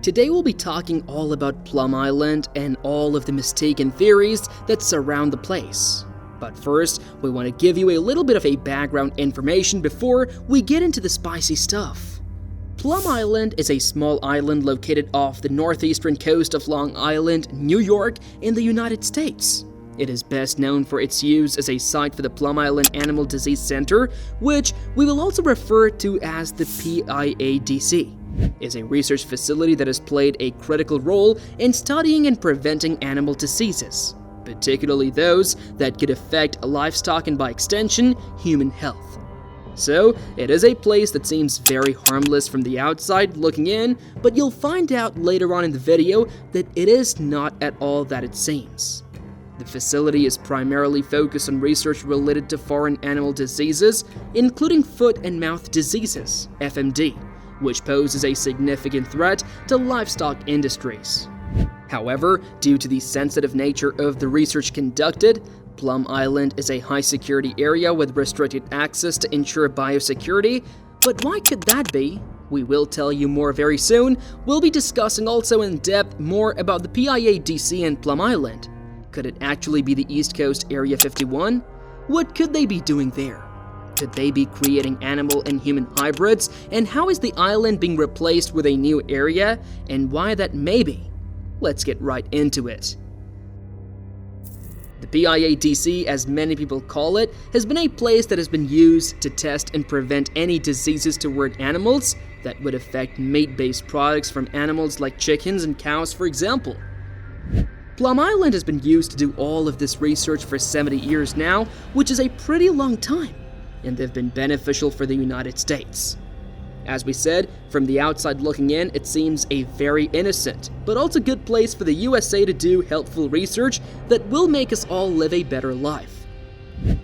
Today we'll be talking all about Plum Island and all of the mystique and theories that surround the place. But first, we want to give you a little bit of a background information before we get into the spicy stuff. Plum Island is a small island located off the northeastern coast of Long Island, New York, in the United States. It is best known for its use as a site for the Plum Island Animal Disease Center, which we will also refer to as the PIADC. Is a research facility that has played a critical role in studying and preventing animal diseases, particularly those that could affect livestock and by extension, human health. So, it is a place that seems very harmless from the outside looking in, but you'll find out later on in the video that it is not at all that it seems. The facility is primarily focused on research related to foreign animal diseases, including foot and mouth diseases, FMD, which poses a significant threat to livestock industries. However, due to the sensitive nature of the research conducted, Plum Island is a high-security area with restricted access to ensure biosecurity. But why could that be? We will tell you more very soon. We'll be discussing also in depth more about the PIADC and Plum Island. Could it actually be the East Coast Area 51? What could they be doing there? Could they be creating animal and human hybrids? And how is the island being replaced with a new area? And why that may be? Let's get right into it. The PIADC, as many people call it, has been a place that has been used to test and prevent any diseases toward animals that would affect meat-based products from animals like chickens and cows, for example. Plum Island has been used to do all of this research for 70 years now, which is a pretty long time, and they've been beneficial for the United States. As we said, from the outside looking in, it seems a very innocent, but also good place for the USA to do helpful research that will make us all live a better life.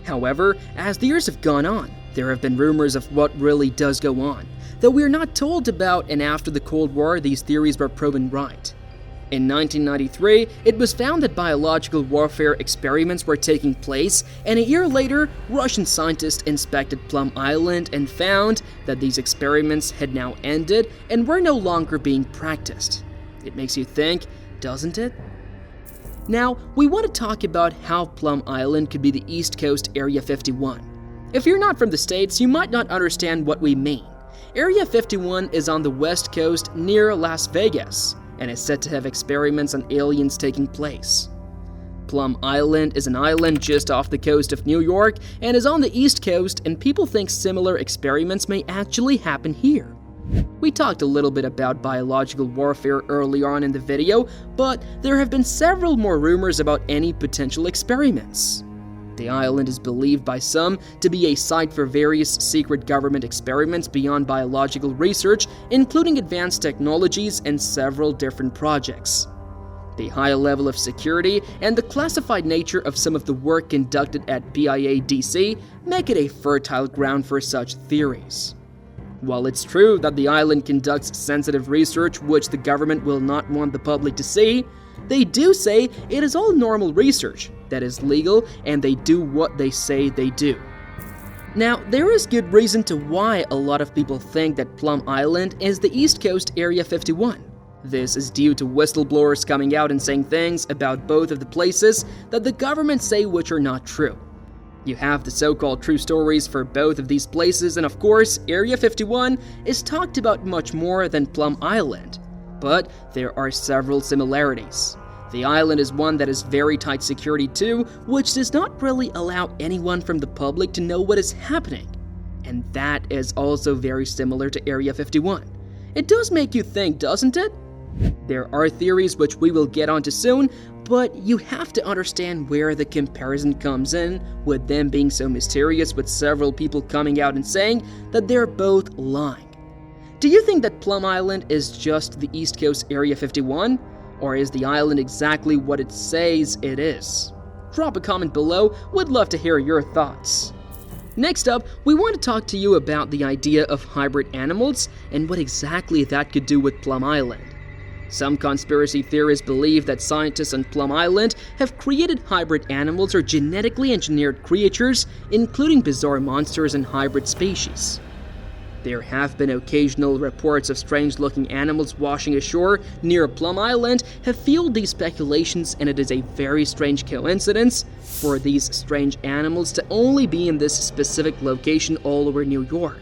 However, as the years have gone on, there have been rumors of what really does go on, that we are not told about, and after the Cold War, these theories were proven right. In 1993, it was found that biological warfare experiments were taking place, and a year later, Russian scientists inspected Plum Island and found that these experiments had now ended and were no longer being practiced. It makes you think, doesn't it? Now, we want to talk about how Plum Island could be the East Coast Area 51. If you're not from the States, you might not understand what we mean. Area 51 is on the West Coast near Las Vegas, and is said to have experiments on aliens taking place. Plum Island is an island just off the coast of New York and is on the East Coast, and people think similar experiments may actually happen here. We talked a little bit about biological warfare early on in the video, but there have been several more rumors about any potential experiments. The island is believed by some to be a site for various secret government experiments beyond biological research, including advanced technologies and several different projects. The high level of security and the classified nature of some of the work conducted at PIADC make it a fertile ground for such theories. While it's true that the island conducts sensitive research which the government will not want the public to see, they do say it is all normal research that is legal, and they do what they say they do. Now, there is good reason to why a lot of people think that Plum Island is the East Coast Area 51. This is due to whistleblowers coming out and saying things about both of the places that the government say which are not true. You have the so-called true stories for both of these places, and of course, Area 51 is talked about much more than Plum Island. But there are several similarities. The island is one that is very tight security too, which does not really allow anyone from the public to know what is happening. And that is also very similar to Area 51. It does make you think, doesn't it? There are theories which we will get onto soon, but you have to understand where the comparison comes in, with them being so mysterious, with several people coming out and saying that they're both lying. Do you think that Plum Island is just the East Coast Area 51? Or is the island exactly what it says it is? Drop a comment below, would love to hear your thoughts. Next up, we want to talk to you about the idea of hybrid animals and what exactly that could do with Plum Island. Some conspiracy theorists believe that scientists on Plum Island have created hybrid animals or genetically engineered creatures, including bizarre monsters and hybrid species. There have been occasional reports of strange-looking animals washing ashore near Plum Island have fueled these speculations, and it is a very strange coincidence for these strange animals to only be in this specific location all over New York.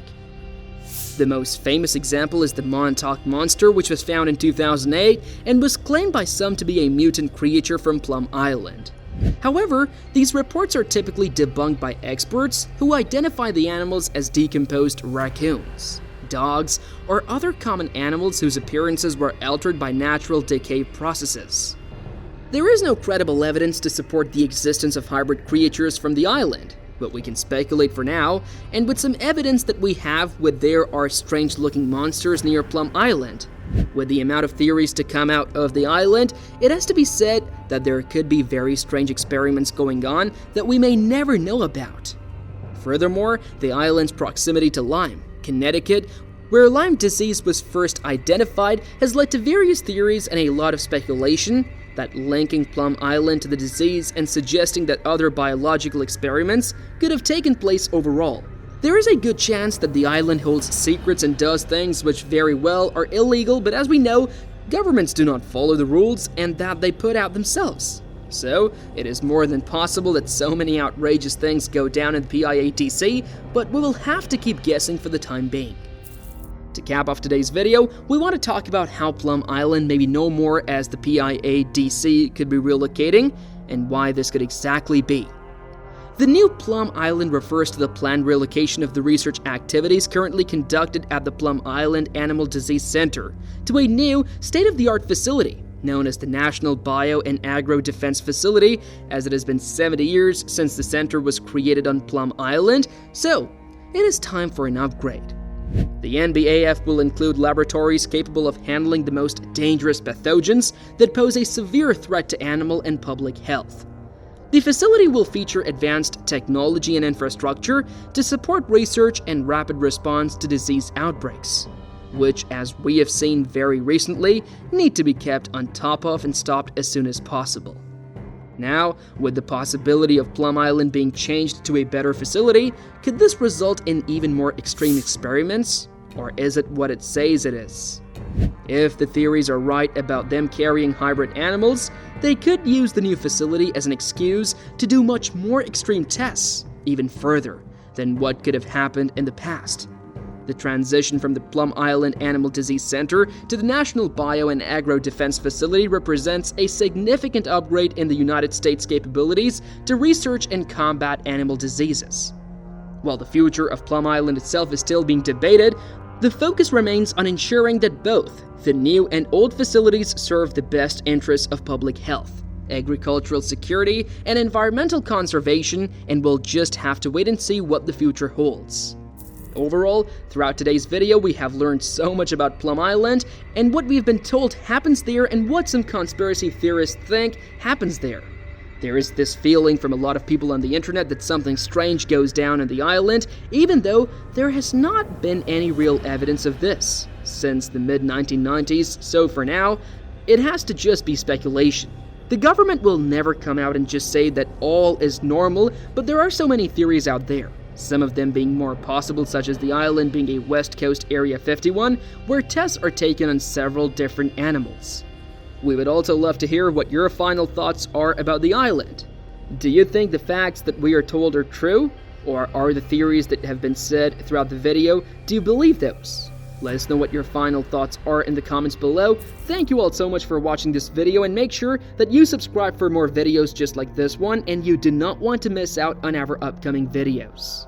The most famous example is the Montauk monster, which was found in 2008 and was claimed by some to be a mutant creature from Plum Island. However, these reports are typically debunked by experts who identify the animals as decomposed raccoons, dogs, or other common animals whose appearances were altered by natural decay processes. There is no credible evidence to support the existence of hybrid creatures from the island, but we can speculate for now, and with some evidence that we have there are strange-looking monsters near Plum Island. With the amount of theories to come out of the island, it has to be said that there could be very strange experiments going on that we may never know about. Furthermore, the island's proximity to Lyme, Connecticut, where Lyme disease was first identified, has led to various theories and a lot of speculation that linking Plum Island to the disease and suggesting that other biological experiments could have taken place overall. There is a good chance that the island holds secrets and does things which very well are illegal, but as we know, governments do not follow the rules and that they put out themselves. So, it is more than possible that so many outrageous things go down in the PIADC, but we will have to keep guessing for the time being. To cap off today's video, we want to talk about how Plum Island may be no more as the PIADC could be relocating, and why this could exactly be. The new Plum Island refers to the planned relocation of the research activities currently conducted at the Plum Island Animal Disease Center to a new state-of-the-art facility known as the National Bio and Agro Defense Facility, as it has been 70 years since the center was created on Plum Island, so it is time for an upgrade. The NBAF will include laboratories capable of handling the most dangerous pathogens that pose a severe threat to animal and public health. The facility will feature advanced technology and infrastructure to support research and rapid response to disease outbreaks, which, as we have seen very recently, need to be kept on top of and stopped as soon as possible. Now, with the possibility of Plum Island being changed to a better facility, could this result in even more extreme experiments? Or is it what it says it is? If the theories are right about them carrying hybrid animals, they could use the new facility as an excuse to do much more extreme tests, even further than what could have happened in the past. The transition from the Plum Island Animal Disease Center to the National Bio and Agro Defense Facility represents a significant upgrade in the United States' capabilities to research and combat animal diseases. While the future of Plum Island itself is still being debated, the focus remains on ensuring that both the new and old facilities serve the best interests of public health, agricultural security, and environmental conservation, and we'll just have to wait and see what the future holds. Overall, throughout today's video, we have learned so much about Plum Island and what we've been told happens there and what some conspiracy theorists think happens there. There is this feeling from a lot of people on the internet that something strange goes down on the island, even though there has not been any real evidence of this since the mid-1990s, so for now, it has to just be speculation. The government will never come out and just say that all is normal, but there are so many theories out there. Some of them being more possible, such as the island being a West Coast Area 51, where tests are taken on several different animals. We would also love to hear what your final thoughts are about the island. Do you think the facts that we are told are true? Or are the theories that have been said throughout the video, do you believe those? Let us know what your final thoughts are in the comments below. Thank you all so much for watching this video, and make sure that you subscribe for more videos just like this one, and you do not want to miss out on our upcoming videos.